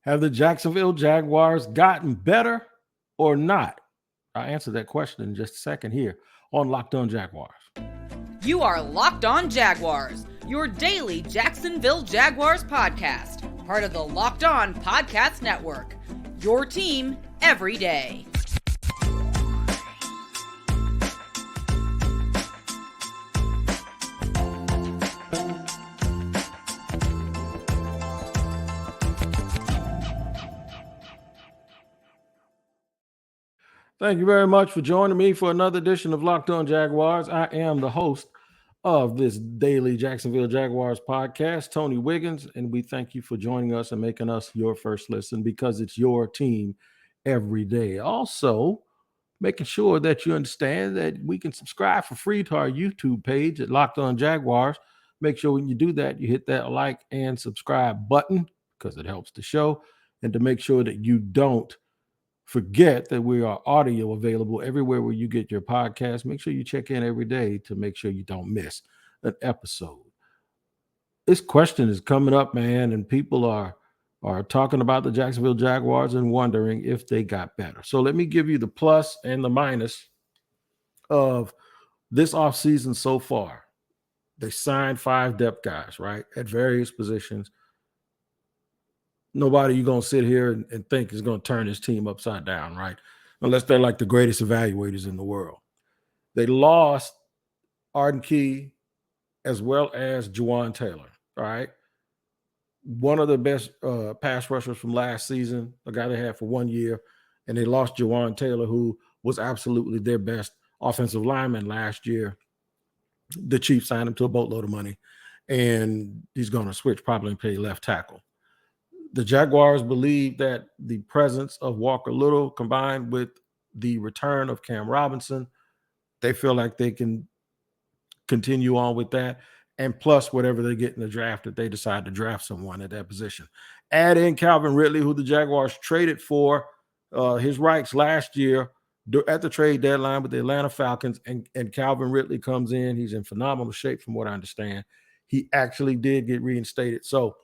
Have the Jacksonville Jaguars gotten better or not? I'll answer that question in just a second here on Locked On Jaguars. You are Locked On Jaguars, your daily Jacksonville Jaguars podcast, part of the Locked On Podcast Network, your team every day. Thank you very much for joining me for another edition of Locked On Jaguars. I am the host of this daily Jacksonville Jaguars podcast, Tony Wiggins, and we thank you for joining us and making us your first listen because it's your team every day. Also, making sure that you understand that we can subscribe for free to our YouTube page at Locked On Jaguars. Make sure when you do that, you hit that like and subscribe button because it helps the show, and to make sure that you don't forget that we are audio available everywhere where you get your podcast. Make sure you check in every day to make sure you don't miss an episode. This question is coming up, man, and people are talking about the Jacksonville Jaguars and wondering if they got better. So let me give you the plus and the minus of this offseason so far. They signed 5 depth guys, right, at various positions. Nobody you're going to sit here and think is going to turn this team upside down, right? Unless they're like the greatest evaluators in the world. They lost Arden Key as well as Juwan Taylor, all right? One of the best pass rushers from last season, a guy they had for 1 year, and they lost Juwan Taylor, who was absolutely their best offensive lineman last year. The Chiefs signed him to a boatload of money, and he's going to switch probably and play left tackle. The Jaguars believe that the presence of Walker Little combined with the return of Cam Robinson, they feel like they can continue on with that. And plus whatever they get in the draft, that they decide to draft someone at that position. Add in Calvin Ridley, who the Jaguars traded for his rights last year at the trade deadline with the Atlanta Falcons, and Calvin Ridley comes in. He's in phenomenal shape from what I understand. He actually did get reinstated. So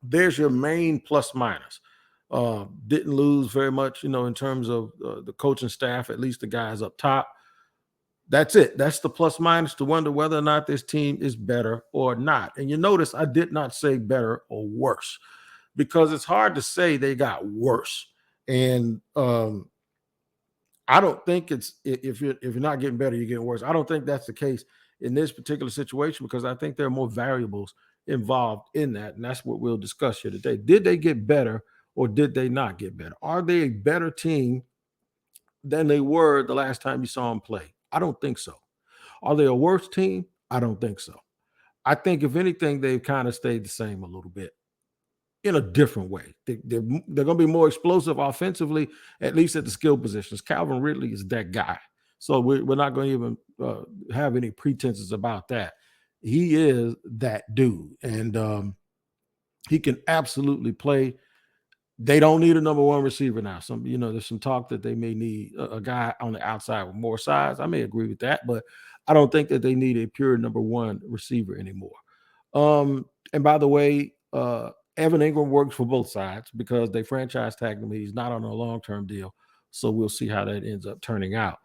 there's your main plus minus. Didn't lose very much, in terms of the coaching staff, at least the guys up top. That's it. That's the plus minus to wonder whether or not this team is better or not. And you notice I did not say better or worse because it's hard to say they got worse. And I don't think it's if you're not getting better, you're getting worse. I don't think that's the case in this particular situation because I think there are more variables involved in that, and that's what we'll discuss here today. Did they get better or did they not get better? Are they a better team than they were the last time you saw them play? I don't think so. Are they a worse team? I don't think so. I think if anything, they've kind of stayed the same a little bit in a different way. They're going to be more explosive offensively, at least at the skill positions. Calvin Ridley is that guy. So we're not going to even have any pretenses about that. He is that dude, and he can absolutely play. They don't need a number one receiver now. There's some talk that they may need a guy on the outside with more size. I may agree with that, but I don't think that they need a pure number one receiver anymore. And by the way, Evan Ingram works for both sides because they franchise tagged him. He's not on a long-term deal, so we'll see how that ends up turning out.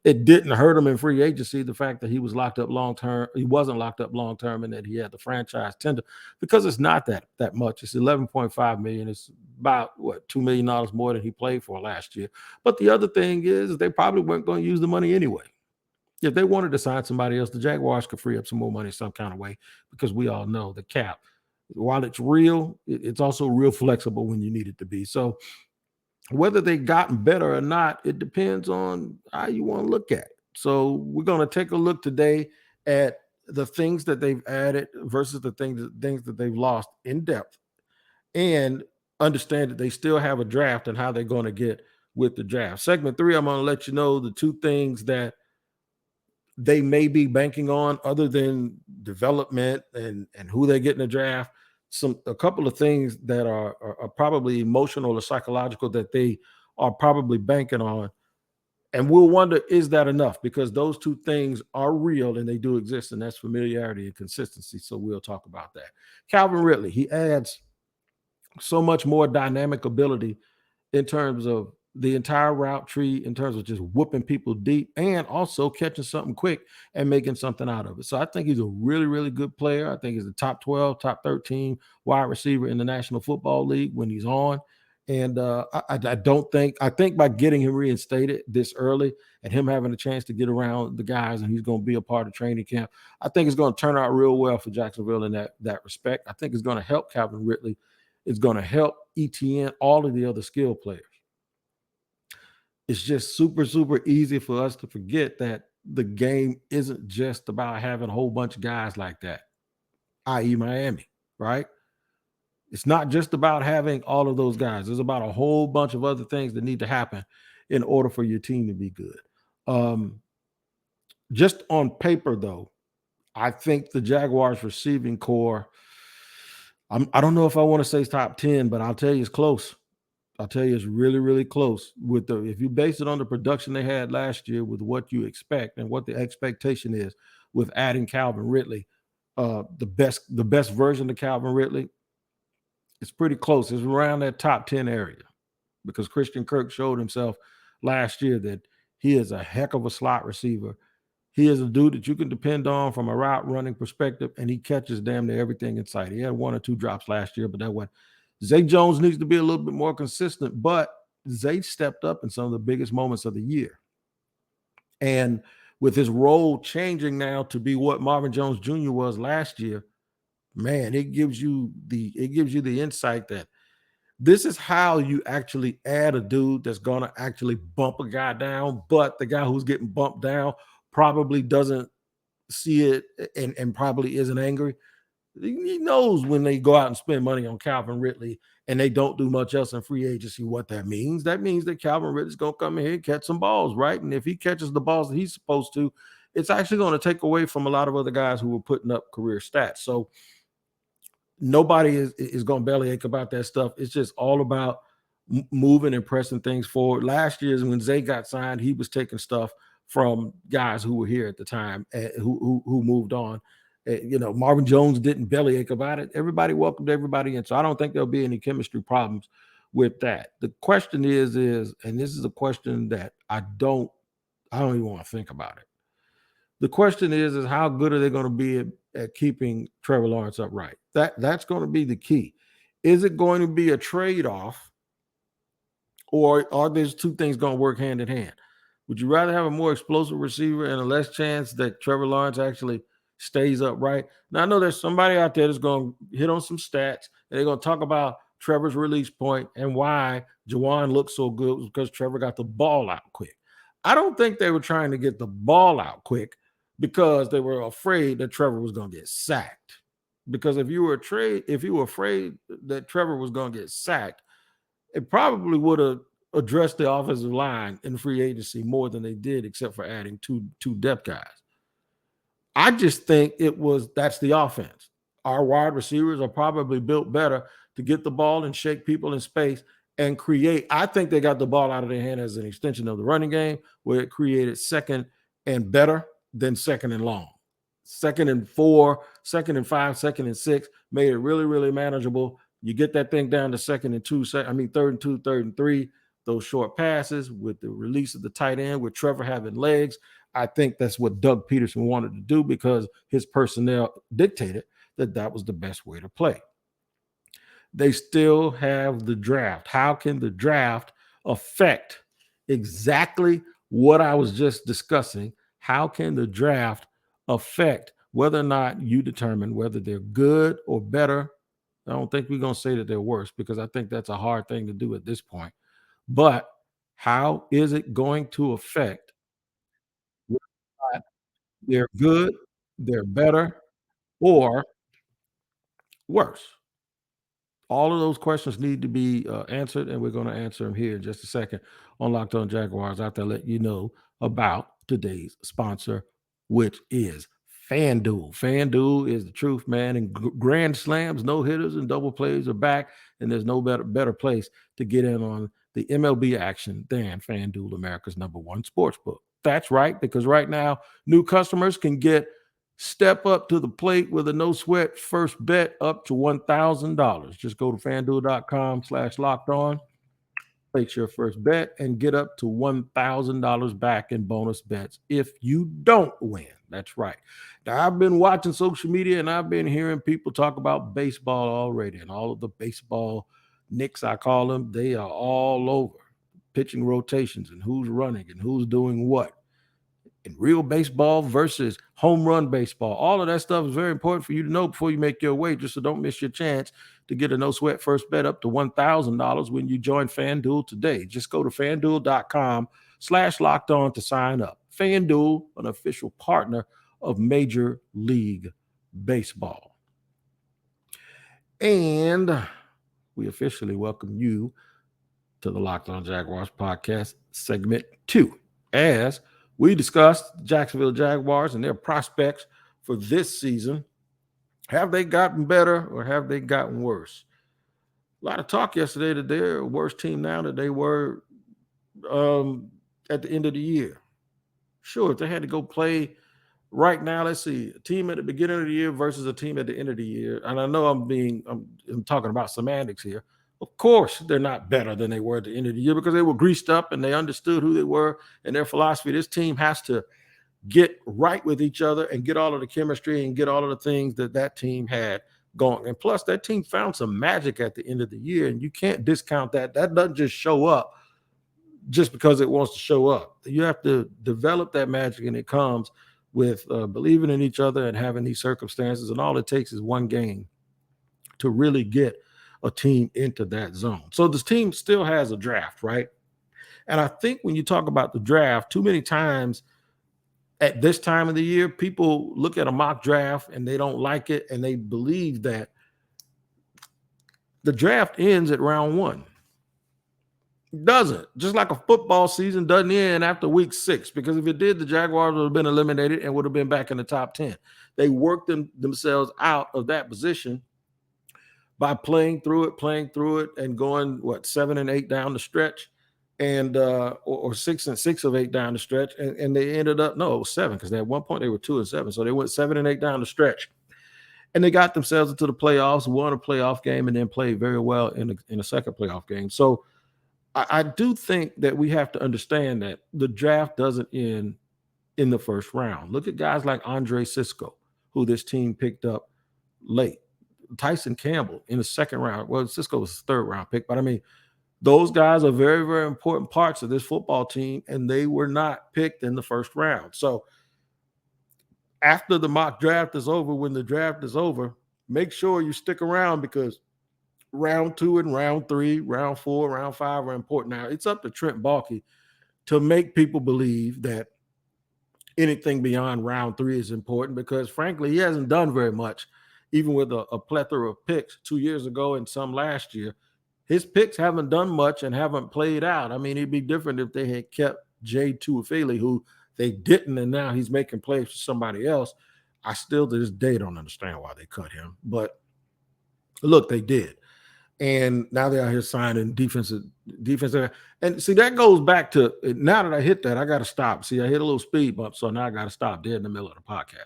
It didn't hurt him in free agency, the fact that he was locked up long-term. He wasn't locked up long-term and that he had the franchise tender because it's not that much. It's $11.5 million. It's about, $2 million more than he played for last year. But the other thing is they probably weren't going to use the money anyway. If they wanted to sign somebody else, the Jaguars could free up some more money some kind of way because we all know the cap, while it's real, it's also real flexible when you need it to be. So whether they've gotten better or not, it depends on how you want to look at it. So we're going to take a look today at the things that they've added versus the things that they've lost in depth, and understand that they still have a draft and how they're going to get with the draft. Segment 3, I'm going to let you know the 2 things that they may be banking on other than development and who they get in the draft. A couple of things that are probably emotional or psychological that they are probably banking on. And we'll wonder, is that enough? Because those 2 things are real and they do exist, and that's familiarity and consistency. So we'll talk about that. Calvin Ridley, he adds so much more dynamic ability in terms of the entire route tree, in terms of just whooping people deep and also catching something quick and making something out of it. So I think he's a really, really good player. I think he's a top 12, top 13 wide receiver in the National Football League when he's on. And I don't think, I think by getting him reinstated this early and him having a chance to get around the guys and he's going to be a part of training camp, I think it's going to turn out real well for Jacksonville in that respect. I think it's going to help Calvin Ridley. It's going to help ETN, all of the other skill players. It's just super, super easy for us to forget that the game isn't just about having a whole bunch of guys like that, i.e. Miami, right? It's not just about having all of those guys. There's about a whole bunch of other things that need to happen in order for your team to be good. Just on paper, though, I think the Jaguars receiving core, I don't know if I want to say it's top 10, but I'll tell you it's close. I'll tell you, it's really, really close. If you base it on the production they had last year with what you expect and what the expectation is with adding Calvin Ridley, the best version of Calvin Ridley, it's pretty close. It's around that top 10 area because Christian Kirk showed himself last year that he is a heck of a slot receiver. He is a dude that you can depend on from a route running perspective, and he catches damn near everything in sight. He had 1 or 2 drops last year, but that went. Zay Jones needs to be a little bit more consistent, but Zay stepped up in some of the biggest moments of the year. And with his role changing now to be what Marvin Jones Jr. was last year, man, it gives you the insight that this is how you actually add a dude that's going to actually bump a guy down, but the guy who's getting bumped down probably doesn't see it and probably isn't angry. He knows when they go out and spend money on Calvin Ridley and they don't do much else in free agency, what that means. That means that Calvin Ridley's going to come in here and catch some balls, right? And if he catches the balls that he's supposed to, it's actually going to take away from a lot of other guys who were putting up career stats. So nobody is going to bellyache about that stuff. It's just all about moving and pressing things forward. Last year, when Zay got signed, he was taking stuff from guys who were here at the time, who moved on. Marvin Jones didn't bellyache about it. Everybody welcomed everybody in. So I don't think there'll be any chemistry problems with that. The question is, and this is a question that I don't even want to think about it. The question is how good are they going to be at keeping Trevor Lawrence upright? That's going to be the key. Is it going to be a trade-off, or are these two things going to work hand in hand? Would you rather have a more explosive receiver and a less chance that Trevor Lawrence actually stays upright? Now, I know there's somebody out there that's going to hit on some stats, and they're going to talk about Trevor's release point and why Juwan looked so good because Trevor got the ball out quick. I don't think they were trying to get the ball out quick because they were afraid that Trevor was going to get sacked. Because if you were afraid that Trevor was going to get sacked, it probably would have addressed the offensive line in free agency more than they did, except for adding two depth guys. I just think that's the offense. Our wide receivers are probably built better to get the ball and shake people in space and create. I think they got the ball out of their hand as an extension of the running game, where it created second and better than second and long. 2nd and 4, 2nd and 5, 2nd and 6 made it really, really manageable. You get that thing down to 2nd and 2, 3rd and 2, 3rd and 3. Those short passes with the release of the tight end, with Trevor having legs. I think that's what Doug Peterson wanted to do because his personnel dictated that was the best way to play. They still have the draft. How can the draft affect exactly what I was just discussing? How can the draft affect whether or not you determine whether they're good or better? I don't think we're going to say that they're worse because I think that's a hard thing to do at this point. But how is it going to affect whether or not they're good, they're better, or worse? All of those questions need to be answered, and we're going to answer them here in just a second on Locked On Jaguars after I let you know about today's sponsor, which is FanDuel. FanDuel is the truth, man. And grand slams, no hitters, and double plays are back, and there's no better place to get in on the MLB action than FanDuel, America's #1 sportsbook. That's right, because right now, new customers can get Step up to the plate with a no sweat first bet up to $1,000. Just go to fanduel.com/locked on, place your first bet, and get up to $1,000 back in bonus bets if you don't win. That's right. Now, I've been watching social media and I've been hearing people talk about baseball already, and all of the baseball nicks, I call them, they are all over pitching rotations and who's running and who's doing what. In real baseball versus home run baseball. All of that stuff is very important for you to know before you make your wager, so don't miss your chance to get a no sweat first bet up to $1,000 when you join FanDuel today. Just go to fanduel.com/locked on to sign up. FanDuel, an official partner of Major League Baseball. And we officially welcome you to the Locked On Jaguars podcast segment 2, as we discussed the Jacksonville Jaguars and their prospects for this season. Have they gotten better or have they gotten worse? A lot of talk yesterday that they're a worse team now than they were at the end of the year. Sure, if they had to go play right now, let's see, a team at the beginning of the year versus a team at the end of the year. And I know I'm talking about semantics here. Of course, they're not better than they were at the end of the year because they were greased up and they understood who they were and their philosophy. This team has to get right with each other and get all of the chemistry and get all of the things that team had going. And plus, that team found some magic at the end of the year, and you can't discount that. That doesn't just show up just because it wants to show up. You have to develop that magic, and it comes with believing in each other and having these circumstances. And all it takes is one game to really get a team into that zone. So this team still has a draft, right? And I think when you talk about the draft, too many times at this time of the year, people look at a mock draft and they don't like it, and they believe that the draft ends at round 1. It doesn't. Just like a football season doesn't end after week 6, because if it did, the Jaguars would have been eliminated and would have been back in the top 10. They worked themselves out of that position by playing through it and going 7 and 8 down the stretch, and or 6 and 6 of 8 down the stretch, and they ended up 7, because at one point they were 2 and 7, so they went 7 and 8 down the stretch, and they got themselves into the playoffs, won a playoff game, and then played very well in a second playoff game. So I do think that we have to understand that the draft doesn't end in the first round. Look at guys like Andre Sisco, who this team picked up late. Tyson Campbell in the second round. Well, Sisco was his third round pick, but I mean, those guys are very, very important parts of this football team, and they were not picked in the first round. So after the mock draft is over, when the draft is over, make sure you stick around, because round 2 and round 3, round 4, round 5 are important. Now, it's up to Trent Baalke to make people believe that anything beyond round 3 is important, because frankly, he hasn't done very much, even with a plethora of picks 2 years ago and some last year. His picks haven't done much and haven't played out. I mean, it'd be different if they had kept Jay Tuafili, who they didn't, and now he's making plays for somebody else. I still to this day don't understand why they cut him. But look, they did. And now they're out here signing defensive. And see, that goes back to, now that I hit that, I got to stop. See, I hit a little speed bump, so now I got to stop dead in the middle of the podcast.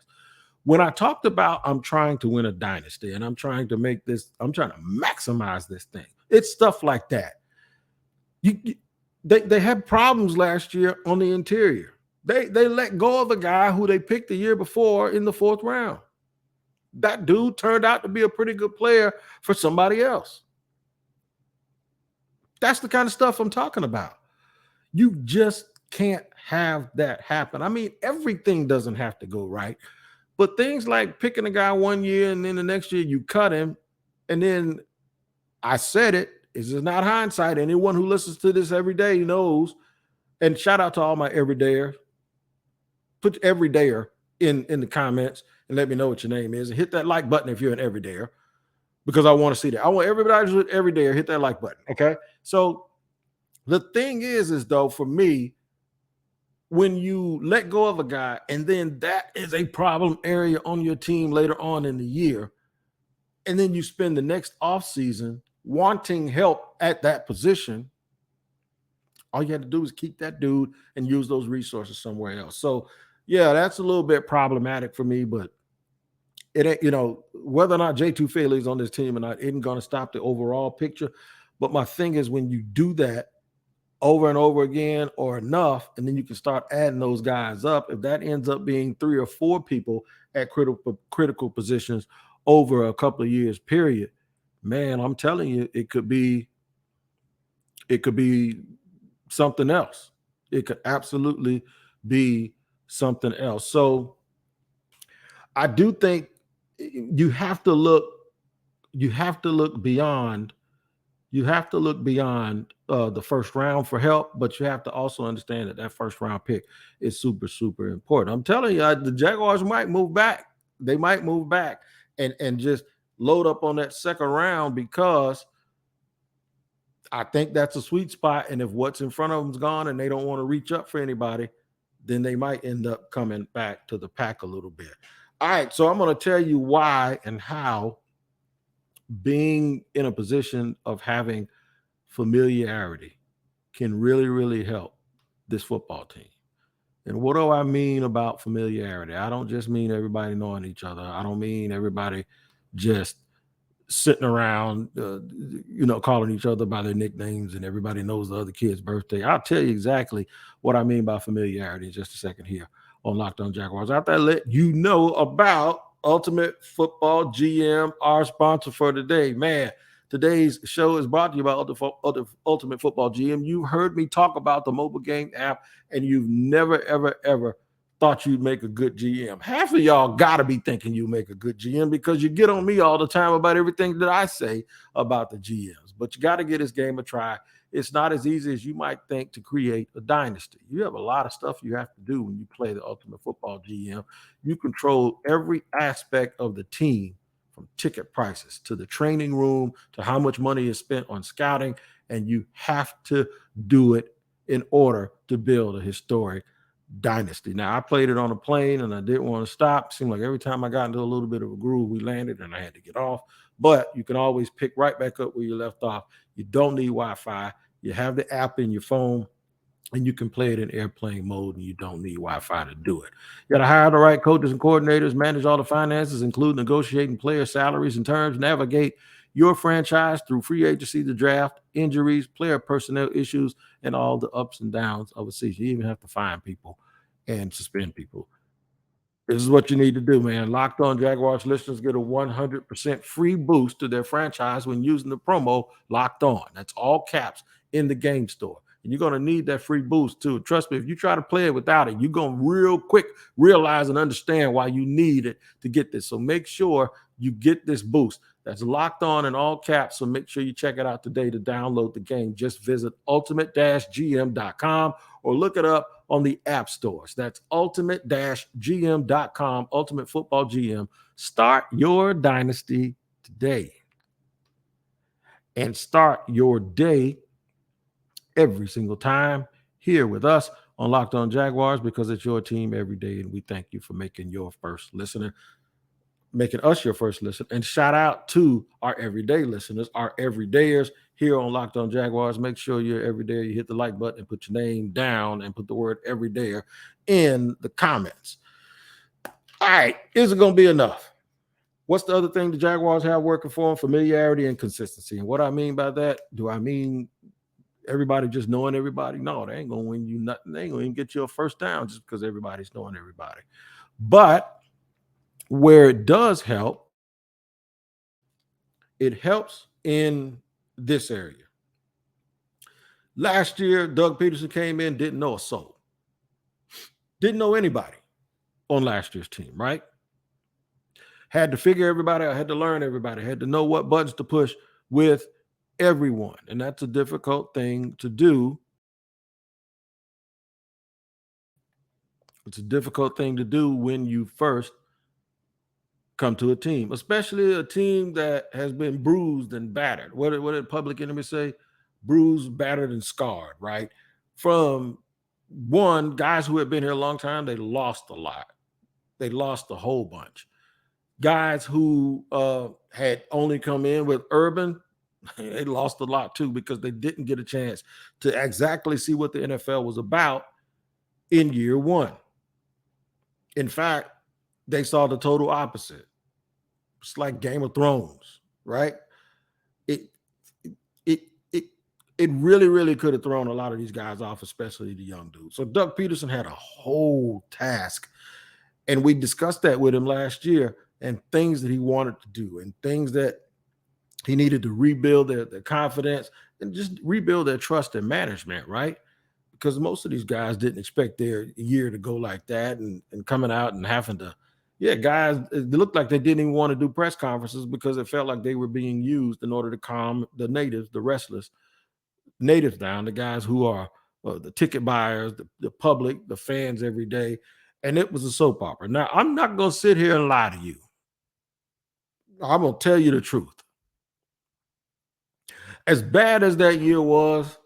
When I talked about I'm trying to win a dynasty and I'm trying to maximize this thing, it's stuff like that. They had problems last year on the interior. They let go of a guy who they picked the year before in the 4th round. That dude turned out to be a pretty good player for somebody else. That's the kind of stuff I'm talking about. You just can't have that happen. I mean, everything doesn't have to go right. But things like picking a guy one year and then the next year you cut him, and then I said it, this is not hindsight. Anyone who listens to this every day knows, and shout out to all my everydayers. Put everydayer in the comments and let me know what your name is. And hit that like button if you're an everydayer, because I want to see that. I want everybody who's an everydayer hit that like button, okay? So the thing is though, for me, when you let go of a guy and then that is a problem area on your team later on in the year, and then you spend the next offseason wanting help at that position, all you had to do is keep that dude and use those resources somewhere else. So, yeah, that's a little bit problematic for me, but it ain't, whether or not J2 Fairley is on this team or not isn't going to stop the overall picture. But my thing is, when you do that over and over again or enough, and then you can start adding those guys up, if that ends up being 3 or 4 people at critical positions over a couple of years period, man, I'm telling you, it could be something else. It could absolutely be something else. So I do think you have to look beyond the first round for help, but you have to also understand that first round pick is super, super important. I'm telling you, the Jaguars might move back. They might move back and just load up on that second round, because I think that's a sweet spot. And if what's in front of them's gone and they don't want to reach up for anybody, then they might end up coming back to the pack a little bit. All right, so I'm going to tell you why and how being in a position of having familiarity can really, really help this football team. And what do I mean about familiarity? I don't just mean everybody knowing each other. I don't mean everybody just sitting around, calling each other by their nicknames and everybody knows the other kid's birthday. I'll tell you exactly what I mean by familiarity in just a second here on Locked On Jaguars. After I let you know about Ultimate Football GM, our sponsor for today. Man, today's show is brought to you by Ultimate Football GM. You heard me talk about the mobile game app, and you've never, ever, ever thought you'd make a good GM. Half of y'all got to be thinking you make a good GM, because you get on me all the time about everything that I say about the GMs. But you got to give this game a try. It's not as easy as you might think to create a dynasty. You have a lot of stuff you have to do when you play the Ultimate Football GM. You control every aspect of the team, from ticket prices to the training room to how much money is spent on scouting, and you have to do it in order to build a historic dynasty. Now, I played it on a plane and I didn't want to stop. It seemed like every time I got into a little bit of a groove, we landed and I had to get off. But you can always pick right back up where you left off. You don't need Wi-Fi. You have the app in your phone, and you can play it in airplane mode, and you don't need Wi-Fi to do it. You got to hire the right coaches and coordinators, manage all the finances, include negotiating player salaries and terms, navigate your franchise through free agency, the draft, injuries, player personnel issues, and all the ups and downs of a season. You even have to find people and suspend people. This is what you need to do, man. Locked On Jaguars listeners get a 100% free boost to their franchise when using the promo Locked On. That's all caps in the game store. And you're going to need that free boost too. Trust me, if you try to play it without it, you're going to real quick realize and understand why you need it to get this. So make sure you get this boost. That's Locked On in all caps. So make sure you check it out today to download the game. Just visit ultimate-gm.com or look it up on the app stores. That's ultimate-gm.com, Ultimate Football GM. Start your dynasty today. And start your day every single time here with us on Locked On Jaguars, because it's your team every day. And we thank you for making us your first listener. And shout out to our everyday listeners, our everydayers here on Locked On Jaguars. Make sure you're everyday. You hit the like button and put your name down and put the word everydayer in the comments. All right. Is it going to be enough? What's the other thing the Jaguars have working for them? Familiarity and consistency. And what I mean by that, do I mean everybody just knowing everybody? No, they ain't going to win you nothing. They ain't going to get you a first down just because everybody's knowing everybody. But where it does help, it helps in this area. Last year, Doug Peterson came in, didn't know a soul. Didn't know anybody on last year's team, right? Had to figure everybody out, had to learn everybody, had to know what buttons to push with everyone. And that's a difficult thing to do. It's a difficult thing to do when you first come to a team, especially a team that has been bruised and battered. What did Public Enemy say? Bruised, battered, and scarred, right? From one, guys who had been here a long time, they lost a lot. They lost a whole bunch. Guys who had only come in with Urban, they lost a lot too, because they didn't get a chance to exactly see what the NFL was about in year one. In fact, they saw the total opposite. It's like Game of Thrones, right? It it it it really, really could have thrown a lot of these guys off, especially the young dudes. So Doug Peterson had a whole task, and we discussed that with him last year, and things that he wanted to do, and things that he needed to rebuild their confidence and just rebuild their trust in management, right? Because most of these guys didn't expect their year to go like that, and coming out and having to, yeah, guys, it looked like they didn't even want to do press conferences because it felt like they were being used in order to calm the natives, the restless natives down, the guys who are the ticket buyers, the public, the fans every day. And it was a soap opera. Now, I'm not going to sit here and lie to you. I'm going to tell you the truth. As bad as that year was,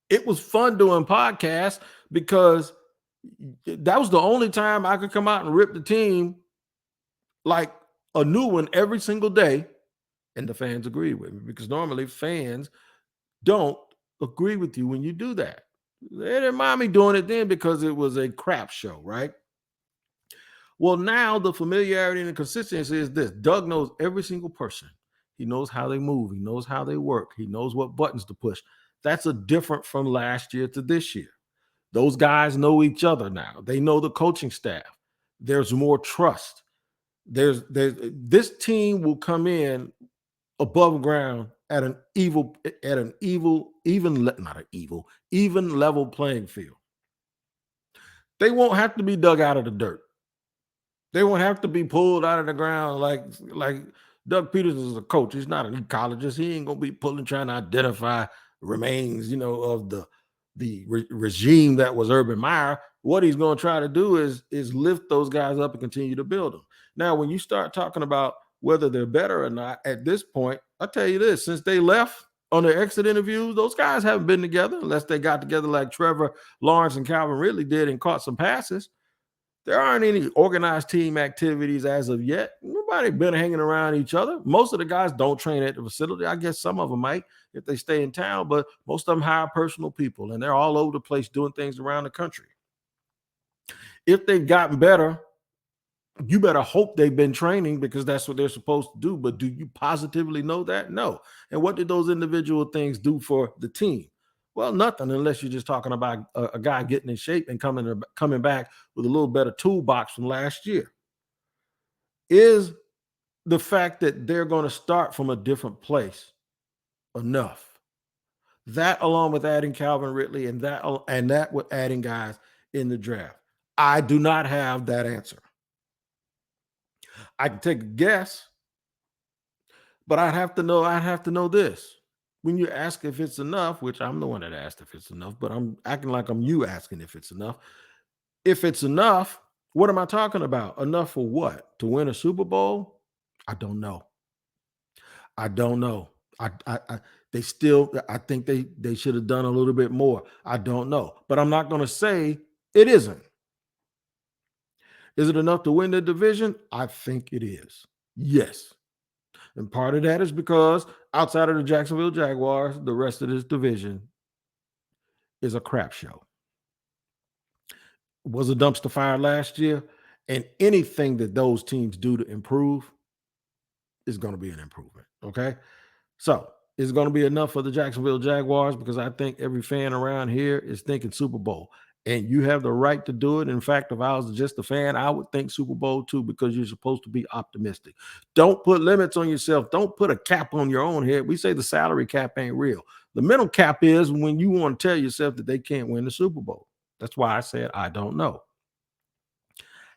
it was fun doing podcasts because that was the only time I could come out and rip the team like a new one every single day. And the fans agreed with me because normally fans don't agree with you when you do that. They didn't mind me doing it then because it was a crap show, right? Well, now the familiarity and the consistency is this. Doug knows every single person. He knows how they move. He knows how they work. He knows what buttons to push. That's a different from last year to this year. Those guys know each other now. They know the coaching staff. There's more trust. There's this team will come in above ground at an even level playing field. They won't have to be dug out of the dirt. They won't have to be pulled out of the ground like Doug Peters is a coach. He's not an ecologist. He ain't gonna be trying to identify remains, of the regime that was Urban Meyer. What he's going to try to do is lift those guys up and continue to build them. Now, when you start talking about whether they're better or not at this point, I'll tell you this: since they left on their exit interviews, those guys haven't been together unless they got together like Trevor Lawrence and Calvin Ridley did and caught some passes. There aren't any organized team activities as of yet. Nobody been hanging around each other. Most of the guys don't train at the facility. I guess some of them might if they stay in town, but most of them hire personal people, and they're all over the place doing things around the country. If they've gotten better, you better hope they've been training because that's what they're supposed to do. But do you positively know that? No. And what did those individual things do for the team? Well, nothing unless you're just talking about a guy getting in shape and coming back with a little better toolbox from last year. Is the fact that they're going to start from a different place enough? That, along with adding Calvin Ridley and that with adding guys in the draft. I do not have that answer. I can take a guess, but I'd have to know this. When you ask if it's enough, which I'm the one that asked if it's enough, but I'm acting like I'm you asking if it's enough. If it's enough, what am I talking about? Enough for what? To win a Super Bowl? I don't know. I don't know. I think they should have done a little bit more. I don't know. But I'm not going to say it isn't. Is it enough to win the division? I think it is. Yes. And part of that is because outside of the Jacksonville Jaguars, the rest of this division is a crap show. It was a dumpster fire last year, and anything that those teams do to improve is going to be an improvement. Okay. So it's going to be enough for the Jacksonville Jaguars because I think every fan around here is thinking Super Bowl. And you have the right to do it. In fact, if I was just a fan, I would think Super Bowl too, because you're supposed to be optimistic. Don't put limits on yourself. Don't put a cap on your own head. We say the salary cap ain't real. The mental cap is when you want to tell yourself that they can't win the Super Bowl. That's why I said I don't know.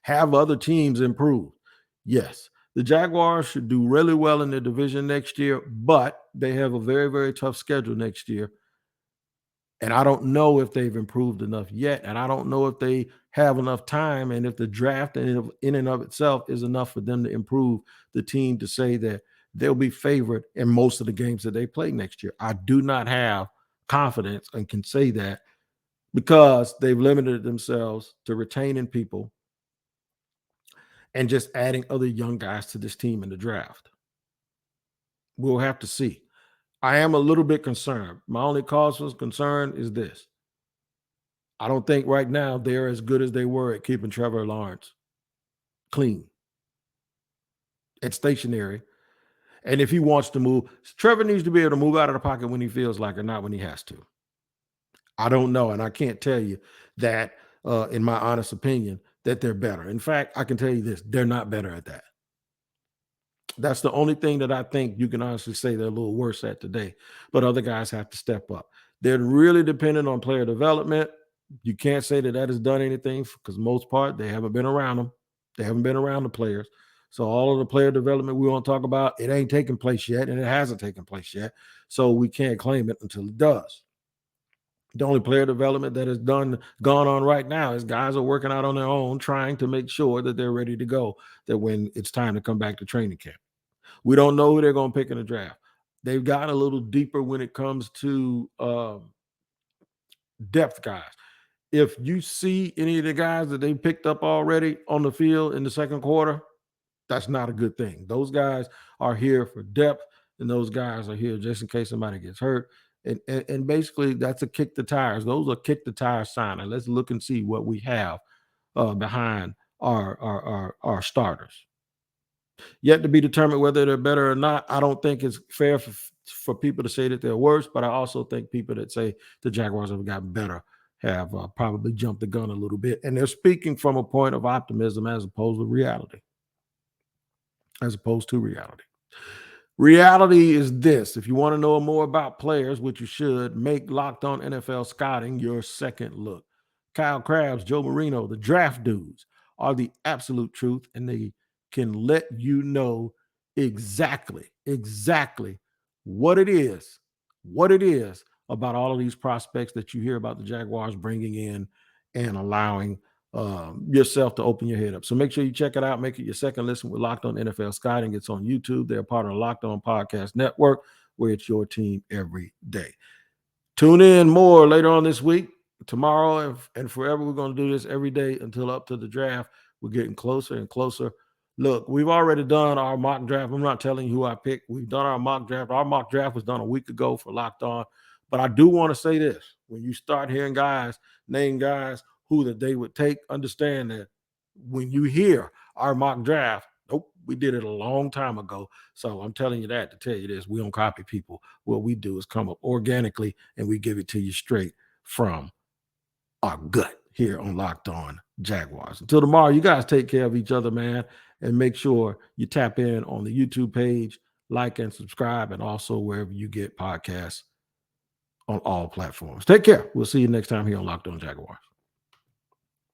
Have other teams improve? Yes. The Jaguars should do really well in their division next year, but they have a very, very tough schedule next year. And I don't know if they've improved enough yet. And I don't know if they have enough time and if the draft in and of itself is enough for them to improve the team to say that they'll be favored in most of the games that they play next year. I do not have confidence and can say that because they've limited themselves to retaining people and just adding other young guys to this team in the draft. We'll have to see. I am a little bit concerned. My only cause for concern is this. I don't think right now they're as good as they were at keeping Trevor Lawrence clean. and stationary. And if he wants to move, Trevor needs to be able to move out of the pocket when he feels like it, not when he has to. I don't know. And I can't tell you that, in my honest opinion, that they're better. In fact, I can tell you this, they're not better at that. That's the only thing that I think you can honestly say they're a little worse at today. But other guys have to step up. They're really dependent on player development. You can't say that that has done anything because most part they haven't been around them. They haven't been around the players. So all of the player development we want to talk about, it ain't taking place yet, and it hasn't taken place yet. So we can't claim it until it does. The only player development that is gone on right now is guys are working out on their own, trying to make sure that they're ready to go, that when it's time to come back to training camp. We don't know who they're going to pick in the draft. They've gotten a little deeper when it comes to depth guys. If you see any of the guys that they picked up already on the field in the second quarter, that's not a good thing. Those guys are here for depth, and those guys are here just in case somebody gets hurt. And basically, that's a kick the tires. Those are kick the tires sign. And let's look and see what we have behind our starters. Yet to be determined whether they're better or not. I don't think it's fair for people to say that they're worse, but I also think people that say the Jaguars have gotten better have probably jumped the gun a little bit. And they're speaking from a point of optimism as opposed to reality. Reality is this. If you want to know more about players, which you should, make Locked On NFL Scouting your second look. Kyle Krabs, Joe Marino, the draft dudes are the absolute truth, and they can let you know exactly what it is about all of these prospects that you hear about the Jaguars bringing in and allowing yourself to open your head up. So make sure you check it out. Make it your second listen with Locked On NFL Scouting. It's on YouTube. They're part of the Locked On Podcast Network, where it's your team every day. Tune in more later on this week, tomorrow, and forever. We're going to do this every day until up to the draft. We're getting closer and closer. Look, we've already done our mock draft. I'm not telling you who I picked. We've done our mock draft. Our mock draft was done a week ago for Locked On. But I do want to say this. When you start hearing guys name guys who that they would take, understand that when you hear our mock draft, nope, we did it a long time ago. So I'm telling you that to tell you this. We don't copy people. What we do is come up organically, and we give it to you straight from our gut here on Locked On Jaguars. Until tomorrow, you guys take care of each other, man, and make sure you tap in on the YouTube page, like and subscribe, and also wherever you get podcasts on all platforms. Take care. We'll see you next time here on Locked On Jaguars.